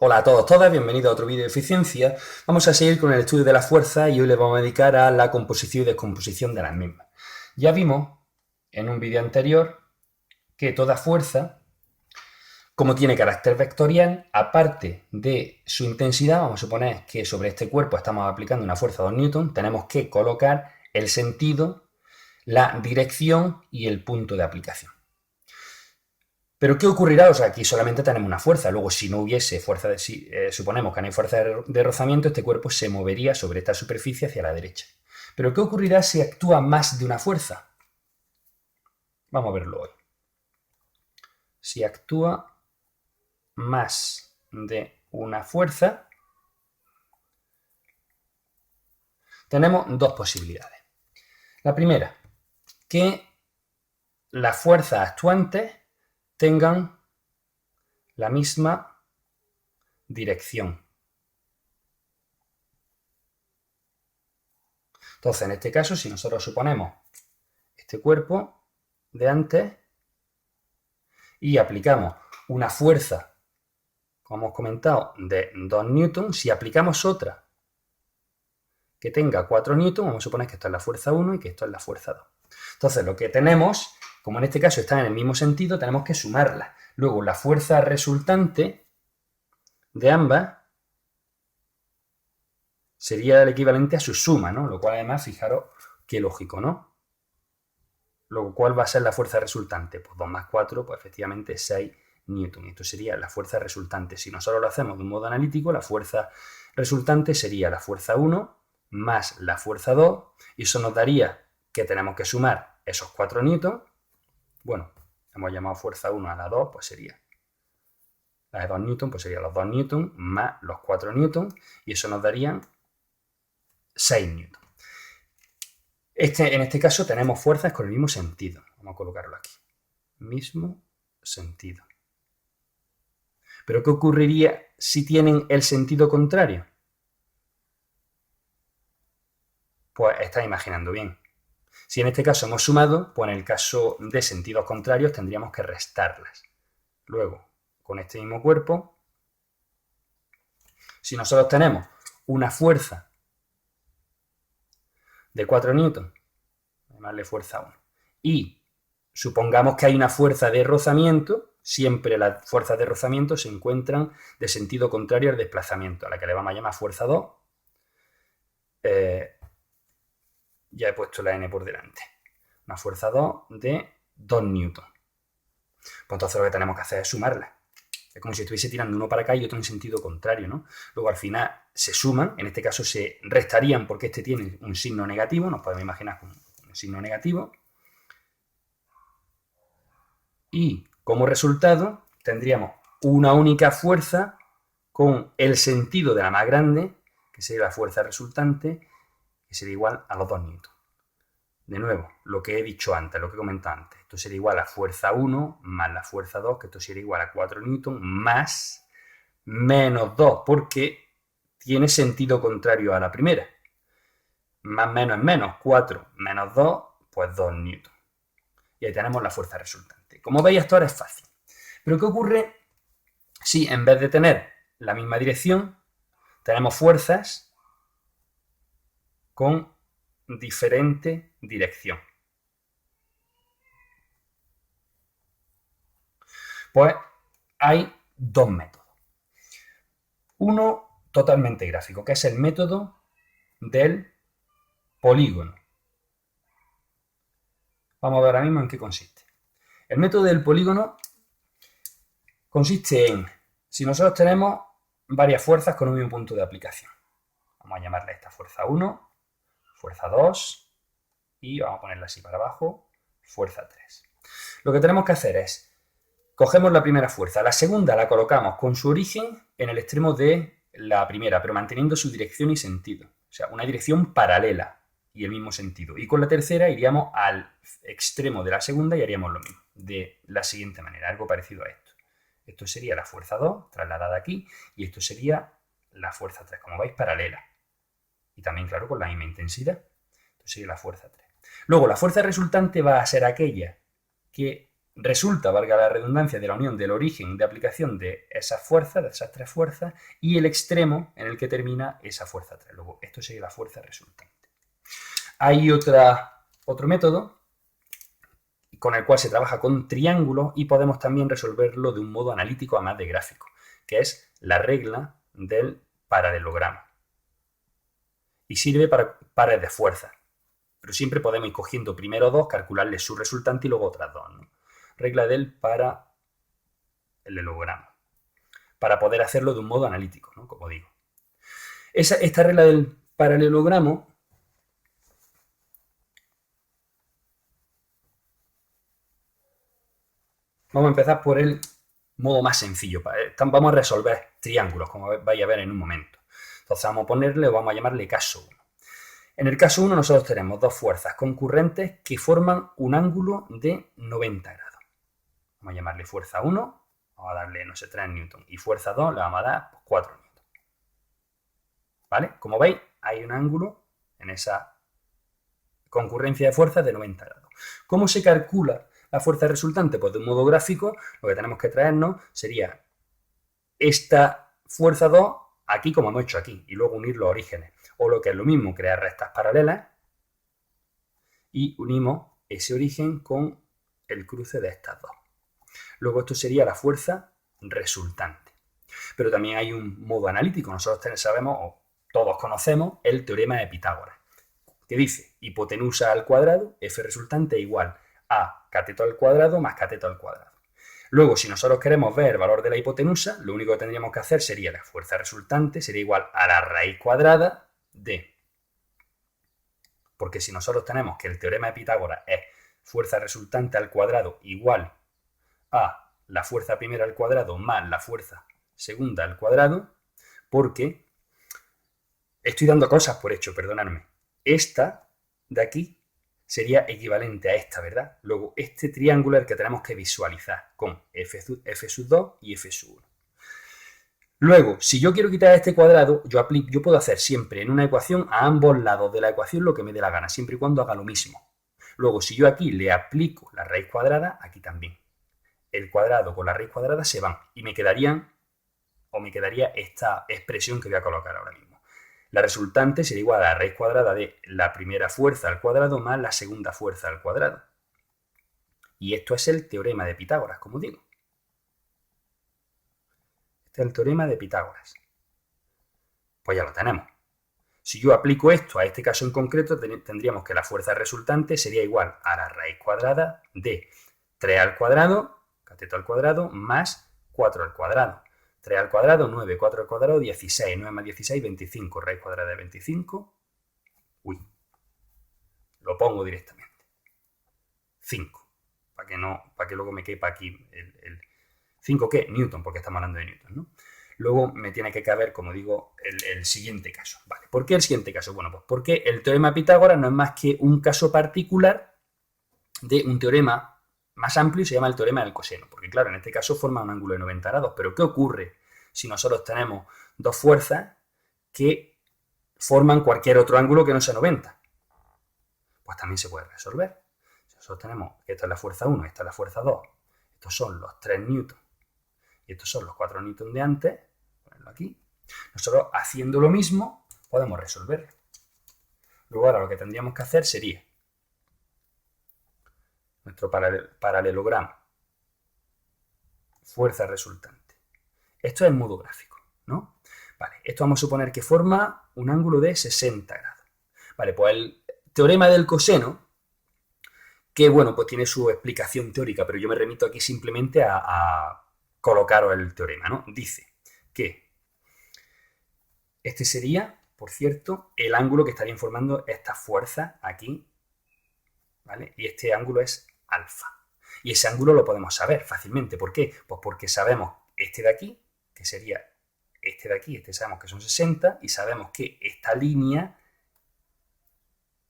Hola a todos, todas, bienvenidos a otro vídeo de eficiencia. Vamos a seguir con el estudio de las fuerzas y hoy les vamos a dedicar a la composición y descomposición de las mismas. Ya vimos en un vídeo anterior que toda fuerza, como tiene carácter vectorial, aparte de su intensidad, vamos a suponer que sobre este cuerpo estamos aplicando una fuerza de 2 newtons, tenemos que colocar el sentido, la dirección y el punto de aplicación. Pero ¿qué ocurrirá? O sea, aquí solamente tenemos una fuerza. Luego, si no hubiese fuerza, suponemos que no hay fuerza de rozamiento, este cuerpo se movería sobre esta superficie hacia la derecha. Pero ¿qué ocurrirá si actúa más de una fuerza? Vamos a verlo hoy. Si actúa más de una fuerza, tenemos dos posibilidades. La primera, que las fuerzas actuantes tengan la misma dirección. Entonces, en este caso, si nosotros suponemos este cuerpo de antes y aplicamos una fuerza, como hemos comentado, de 2 newtons, si aplicamos otra que tenga 4 newtons, vamos a suponer que esto es la fuerza 1 y que esto es la fuerza 2. Entonces, lo que tenemos, como en este caso están en el mismo sentido, tenemos que sumarlas. Luego, la fuerza resultante de ambas sería el equivalente a su suma, ¿no? Lo cual, además, fijaros qué lógico, ¿no? Luego, ¿cuál va a ser la fuerza resultante? Pues 2 más 4, pues efectivamente 6 newton. Esto sería la fuerza resultante. Si nosotros lo hacemos de un modo analítico, la fuerza resultante sería la fuerza 1 más la fuerza 2, y eso nos daría que tenemos que sumar esos 4 newtons. Bueno, hemos llamado fuerza 1 a la 2, pues sería la de 2 newtons, pues sería los 2 newtons más los 4 newtons, y eso nos darían 6 newtons. En este caso tenemos fuerzas con el mismo sentido. Vamos a colocarlo aquí. Mismo sentido. ¿Pero qué ocurriría si tienen el sentido contrario? Pues estáis imaginando bien. Si en este caso hemos sumado, pues en el caso de sentidos contrarios tendríamos que restarlas. Luego, con este mismo cuerpo, si nosotros tenemos una fuerza de 4 newtons, llamarle fuerza 1, y supongamos que hay una fuerza de rozamiento, siempre las fuerzas de rozamiento se encuentran de sentido contrario al desplazamiento, a la que le vamos a llamar fuerza 2. Ya he puesto la n por delante. Una fuerza 2 de 2 newtons. Pues entonces lo que tenemos que hacer es sumarla. Es como si estuviese tirando uno para acá y otro en sentido contrario, ¿no? Luego al final se suman, en este caso se restarían porque este tiene un signo negativo, nos podemos imaginar con un signo negativo. Y como resultado tendríamos una única fuerza con el sentido de la más grande, que sería la fuerza resultante, que sería igual a los 2 newtons. De nuevo, lo que he dicho antes, lo que he comentado antes. Esto sería igual a fuerza 1 más la fuerza 2, que esto sería igual a 4 newtons, más menos 2, porque tiene sentido contrario a la primera. Más menos es menos, 4 menos 2, pues 2 newtons. Y ahí tenemos la fuerza resultante. Como veis, esto ahora es fácil. Pero ¿qué ocurre si en vez de tener la misma dirección, tenemos fuerzas con diferente dirección? Pues hay dos métodos. Uno totalmente gráfico, que es el método del polígono. Vamos a ver ahora mismo en qué consiste. El método del polígono consiste en, si nosotros tenemos varias fuerzas con un mismo punto de aplicación. Vamos a llamarle a esta fuerza 1, fuerza 2 y vamos a ponerla así para abajo, fuerza 3. Lo que tenemos que hacer es, cogemos la primera fuerza, la segunda la colocamos con su origen en el extremo de la primera, pero manteniendo su dirección y sentido. O sea, una dirección paralela y el mismo sentido. Y con la tercera iríamos al extremo de la segunda y haríamos lo mismo, de la siguiente manera, algo parecido a esto. Esto sería la fuerza 2, trasladada aquí, y esto sería la fuerza 3, como veis, paralela. Y también, claro, con la misma intensidad. Esto sería la fuerza 3. Luego, la fuerza resultante va a ser aquella que resulta, valga la redundancia, de la unión del origen de aplicación de esas fuerzas, de esas tres fuerzas, y el extremo en el que termina esa fuerza 3. Luego, esto sería la fuerza resultante. Hay otro método con el cual se trabaja con triángulos y podemos también resolverlo de un modo analítico, además de gráfico, que es la regla del paralelogramo. Y sirve para pares de fuerzas. Pero siempre podemos ir cogiendo primero dos, calcularle su resultante y luego otras dos, ¿no? Regla del paralelogramo. Para poder hacerlo de un modo analítico, ¿no? Como digo. Esta regla del paralelogramo vamos a empezar por el modo más sencillo. Vamos a resolver triángulos, como vais a ver en un momento. Entonces vamos a llamarle caso 1. En el caso 1 nosotros tenemos dos fuerzas concurrentes que forman un ángulo de 90 grados. Vamos a llamarle fuerza 1, vamos a darle, no sé, 3 newton. Y fuerza 2 le vamos a dar 4 newton. ¿Vale? Como veis, hay un ángulo en esa concurrencia de fuerzas de 90 grados. ¿Cómo se calcula la fuerza resultante? Pues de un modo gráfico, lo que tenemos que traernos sería esta fuerza 2 aquí como hemos hecho aquí, y luego unir los orígenes. O lo que es lo mismo, crear rectas paralelas y unimos ese origen con el cruce de estas dos. Luego esto sería la fuerza resultante. Pero también hay un modo analítico. Nosotros sabemos, o todos conocemos, el teorema de Pitágoras, que dice hipotenusa al cuadrado, F resultante igual a cateto al cuadrado más cateto al cuadrado. Luego, si nosotros queremos ver el valor de la hipotenusa, lo único que tendríamos que hacer sería la fuerza resultante, sería igual a la raíz cuadrada de... Porque si nosotros tenemos que el teorema de Pitágoras es fuerza resultante al cuadrado igual a la fuerza primera al cuadrado más la fuerza segunda al cuadrado, porque estoy dando cosas por hecho, perdonadme. Esta de aquí sería equivalente a esta, ¿verdad? Luego, este triángulo es el que tenemos que visualizar con F sub 2 y F sub 1. Luego, si yo quiero quitar este cuadrado, yo puedo hacer siempre en una ecuación a ambos lados de la ecuación lo que me dé la gana, siempre y cuando haga lo mismo. Luego, si yo aquí le aplico la raíz cuadrada, aquí también. El cuadrado con la raíz cuadrada se van y me quedaría esta expresión que voy a colocar ahora mismo. La resultante sería igual a la raíz cuadrada de la primera fuerza al cuadrado más la segunda fuerza al cuadrado. Y esto es el teorema de Pitágoras, como digo. Este es el teorema de Pitágoras. Pues ya lo tenemos. Si yo aplico esto a este caso en concreto, tendríamos que la fuerza resultante sería igual a la raíz cuadrada de 3 al cuadrado, cateto al cuadrado, más 4 al cuadrado. 3 al cuadrado, 9, 4 al cuadrado, 16, 9 más 16, 25, raíz cuadrada de 25. Uy, lo pongo directamente. 5, para que luego me quepa aquí el 5, ¿qué? Newton, porque estamos hablando de Newton, ¿no? Luego me tiene que caber, como digo, el siguiente caso. Vale, ¿por qué el siguiente caso? Bueno, pues porque el teorema de Pitágoras no es más que un caso particular de un teorema más amplio y se llama el teorema del coseno, porque claro, en este caso forma un ángulo de 90 grados, pero ¿qué ocurre si nosotros tenemos dos fuerzas que forman cualquier otro ángulo que no sea 90? Pues también se puede resolver. Si nosotros tenemos que esta es la fuerza 1, esta es la fuerza 2, estos son los 3 newton y estos son los 4 newton de antes, ponerlo aquí, nosotros haciendo lo mismo podemos resolverlo. Luego ahora lo que tendríamos que hacer sería nuestro paralelogramo, fuerza resultante. Esto es en modo gráfico, ¿no? Vale, esto vamos a suponer que forma un ángulo de 60 grados. Vale, pues el teorema del coseno, que bueno, pues tiene su explicación teórica, pero yo me remito aquí simplemente a colocaros el teorema, ¿no? Dice que este sería, por cierto, el ángulo que estarían formando estas fuerzas aquí, ¿vale? Y este ángulo es alfa. Y ese ángulo lo podemos saber fácilmente. ¿Por qué? Pues porque sabemos este de aquí, que sería este de aquí, este sabemos que son 60, y sabemos que esta línea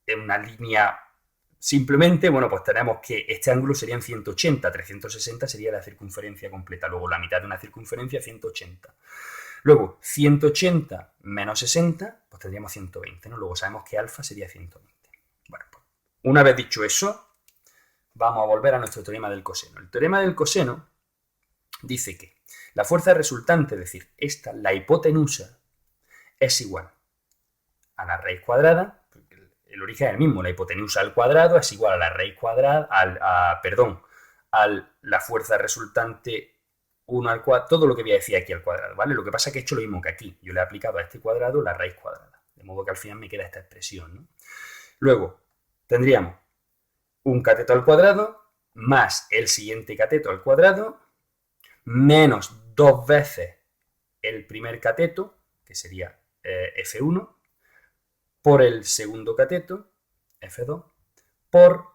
es una línea simplemente, bueno, pues tenemos que este ángulo sería en 180, 360 sería la circunferencia completa, luego la mitad de una circunferencia, 180. Luego, 180 menos 60, pues tendríamos 120, ¿no? Luego sabemos que alfa sería 120. Bueno, pues una vez dicho eso, vamos a volver a nuestro teorema del coseno. El teorema del coseno dice que la fuerza resultante, es decir, esta, la hipotenusa, es igual a la raíz cuadrada, el origen es el mismo, la hipotenusa al cuadrado es igual a la raíz cuadrada, a la fuerza resultante 1 al cuadrado, todo lo que voy a decir aquí al cuadrado, ¿vale? Lo que pasa es que he hecho lo mismo que aquí, yo le he aplicado a este cuadrado la raíz cuadrada, de modo que al final me queda esta expresión, ¿no? Luego, tendríamos un cateto al cuadrado más el siguiente cateto al cuadrado menos 2 veces el primer cateto, que sería F1, por el segundo cateto, F2, por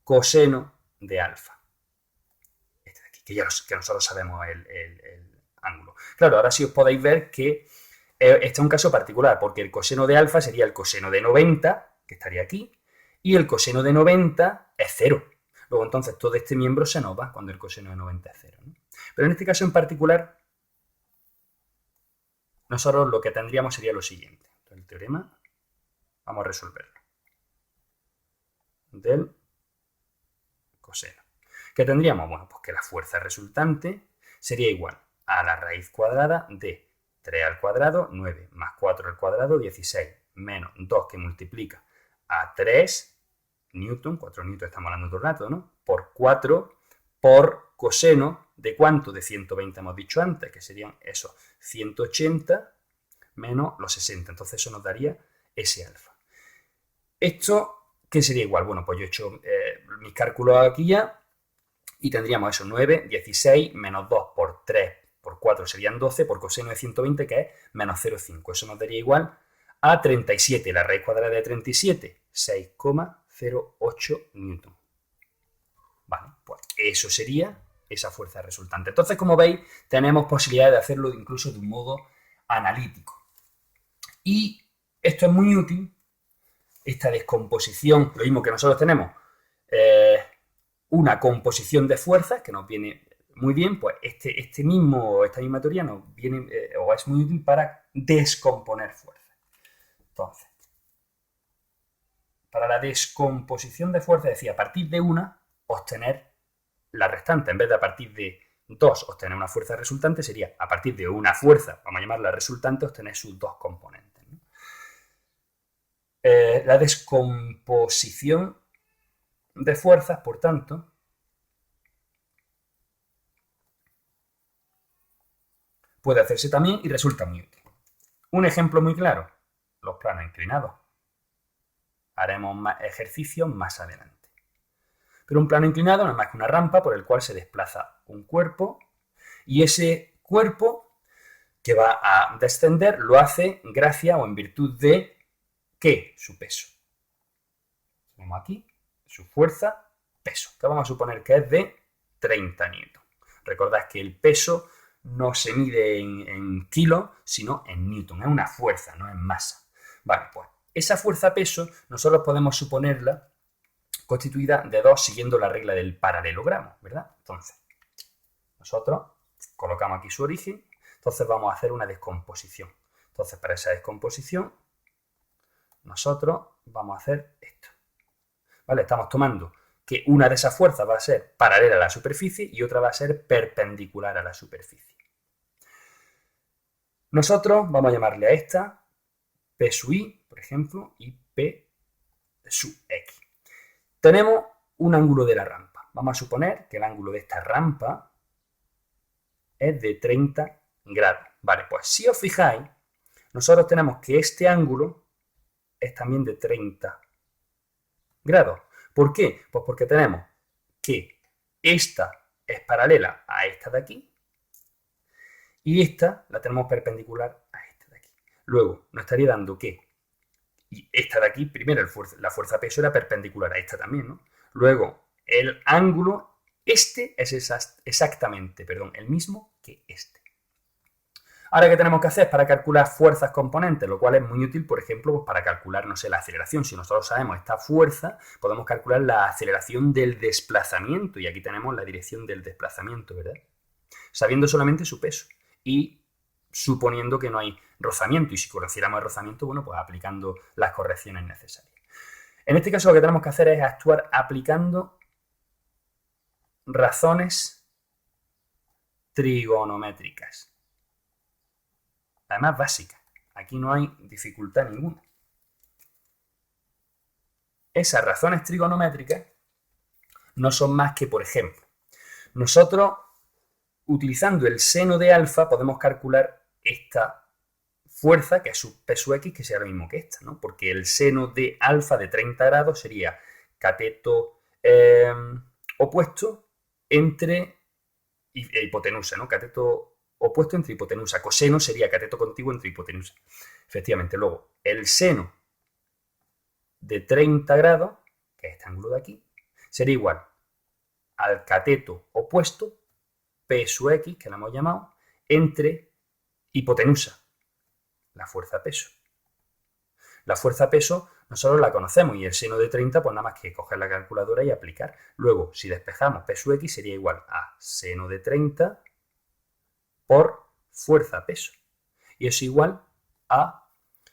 coseno de alfa. Este de aquí, que nosotros sabemos el ángulo. Claro, ahora sí os podéis ver que este es un caso particular, porque el coseno de alfa sería el coseno de 90, que estaría aquí, y el coseno de 90 es 0. Luego, entonces, todo este miembro se nos va cuando el coseno de 90 es 0, ¿no? Pero en este caso en particular, nosotros lo que tendríamos sería lo siguiente. Entonces, el teorema, vamos a resolverlo. Del coseno. ¿Qué tendríamos? Bueno, pues que la fuerza resultante sería igual a la raíz cuadrada de 3 al cuadrado, 9, más 4 al cuadrado, 16, menos 2 que multiplica a 3 newton, 4 newton estamos hablando todo el rato, ¿no? Por 4 por coseno de ¿cuánto? De 120 hemos dicho antes, que serían esos 180 menos los 60. Entonces eso nos daría ese alfa. Esto, ¿qué sería igual? Bueno, pues yo he hecho mis cálculos aquí ya y tendríamos eso, 9, 16 menos 2 por 3 por 4 serían 12 por coseno de 120, que es menos 0,5. Eso nos daría igual a 37. La raíz cuadrada de 37, 6,08 newton. Vale, pues eso sería esa fuerza resultante. Entonces, como veis, tenemos posibilidad de hacerlo incluso de un modo analítico. Y esto es muy útil, esta descomposición, lo mismo que nosotros tenemos una composición de fuerzas que nos viene muy bien, pues esta misma teoría nos viene o es muy útil para descomponer fuerzas. Entonces, para la descomposición de fuerzas, decía, a partir de una, obtener la restante. En vez de a partir de 2 obtener una fuerza resultante, sería a partir de una fuerza, vamos a llamarla resultante, obtener sus dos componentes, ¿no? La descomposición de fuerzas, por tanto, puede hacerse también y resulta muy útil. Un ejemplo muy claro, los planos inclinados. Haremos más ejercicios más adelante. Pero un plano inclinado no es más que una rampa por el cual se desplaza un cuerpo y ese cuerpo que va a descender lo hace gracias o en virtud de ¿qué? Su peso. Tenemos aquí su fuerza, peso, que vamos a suponer que es de 30 newton. Recordad que el peso no se mide en kilos, sino en newton. Es una fuerza, no es masa. Vale, pues esa fuerza-peso nosotros podemos suponerla constituida de dos siguiendo la regla del paralelogramo, ¿verdad? Entonces, nosotros colocamos aquí su origen, entonces vamos a hacer una descomposición. Entonces, para esa descomposición, nosotros vamos a hacer esto. ¿Vale? Estamos tomando que una de esas fuerzas va a ser paralela a la superficie y otra va a ser perpendicular a la superficie. Nosotros vamos a llamarle a esta P sub I, por ejemplo, y P sub X. Tenemos un ángulo de la rampa. Vamos a suponer que el ángulo de esta rampa es de 30 grados. Vale, pues si os fijáis, nosotros tenemos que este ángulo es también de 30 grados. ¿Por qué? Pues porque tenemos que esta es paralela a esta de aquí y esta la tenemos perpendicular a esta de aquí. Luego nos estaría dando que y esta de aquí, primero la fuerza peso era perpendicular a esta también, ¿no? Luego el ángulo, este es exactamente, el mismo que este. Ahora, ¿qué tenemos que hacer para calcular fuerzas componentes? Lo cual es muy útil, por ejemplo, pues para calcular, no sé, la aceleración. Si nosotros sabemos esta fuerza, podemos calcular la aceleración del desplazamiento. Y aquí tenemos la dirección del desplazamiento, ¿verdad? Sabiendo solamente su peso. Y suponiendo que no hay rozamiento. Y si conociéramos el rozamiento, bueno, pues aplicando las correcciones necesarias. En este caso, lo que tenemos que hacer es actuar aplicando razones trigonométricas. Además, básicas. Aquí no hay dificultad ninguna. Esas razones trigonométricas no son más que, por ejemplo, nosotros, utilizando el seno de alfa, podemos calcular esta fuerza, que es su peso X, que sea lo mismo que esta, ¿no? Porque el seno de alfa de 30 grados sería cateto opuesto entre hipotenusa, ¿no? Cateto opuesto entre hipotenusa. Coseno sería cateto contiguo entre hipotenusa. Efectivamente, luego, el seno de 30 grados, que es este ángulo de aquí, sería igual al cateto opuesto, P sub X, que la hemos llamado, entre hipotenusa, la fuerza peso. La fuerza peso nosotros la conocemos y el seno de 30, pues nada más que coger la calculadora y aplicar. Luego, si despejamos P sub X, sería igual a seno de 30 por fuerza peso. Y es igual a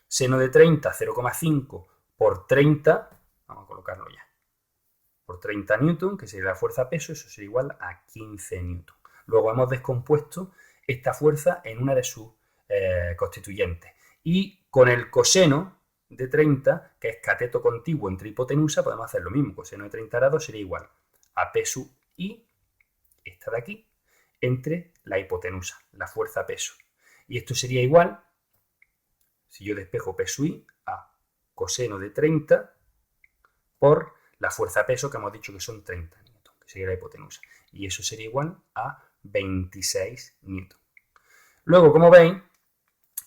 seno de 30, 0,5 por 30, vamos a colocarlo ya, por 30 newton, que sería la fuerza peso, eso sería igual a 15 newton. Luego hemos descompuesto esta fuerza en una de sus constituyentes. Y con el coseno de 30, que es cateto contiguo entre hipotenusa, podemos hacer lo mismo. Coseno de 30 grados sería igual a P sub I, esta de aquí, entre la hipotenusa, la fuerza peso. Y esto sería igual, si yo despejo P sub I, a coseno de 30 por la fuerza peso, que hemos dicho que son 30 newton, que sería la hipotenusa. Y eso sería igual a 26 newton. Luego, como veis,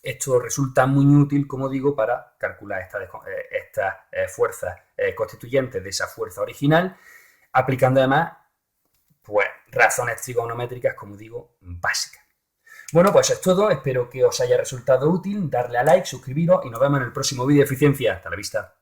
esto resulta muy útil, como digo, para calcular estas fuerzas constituyentes de esa fuerza original, aplicando además pues, razones trigonométricas, como digo, básicas. Bueno, pues eso es todo. Espero que os haya resultado útil. Darle a like, suscribiros y nos vemos en el próximo vídeo de eficiencia. Hasta la vista.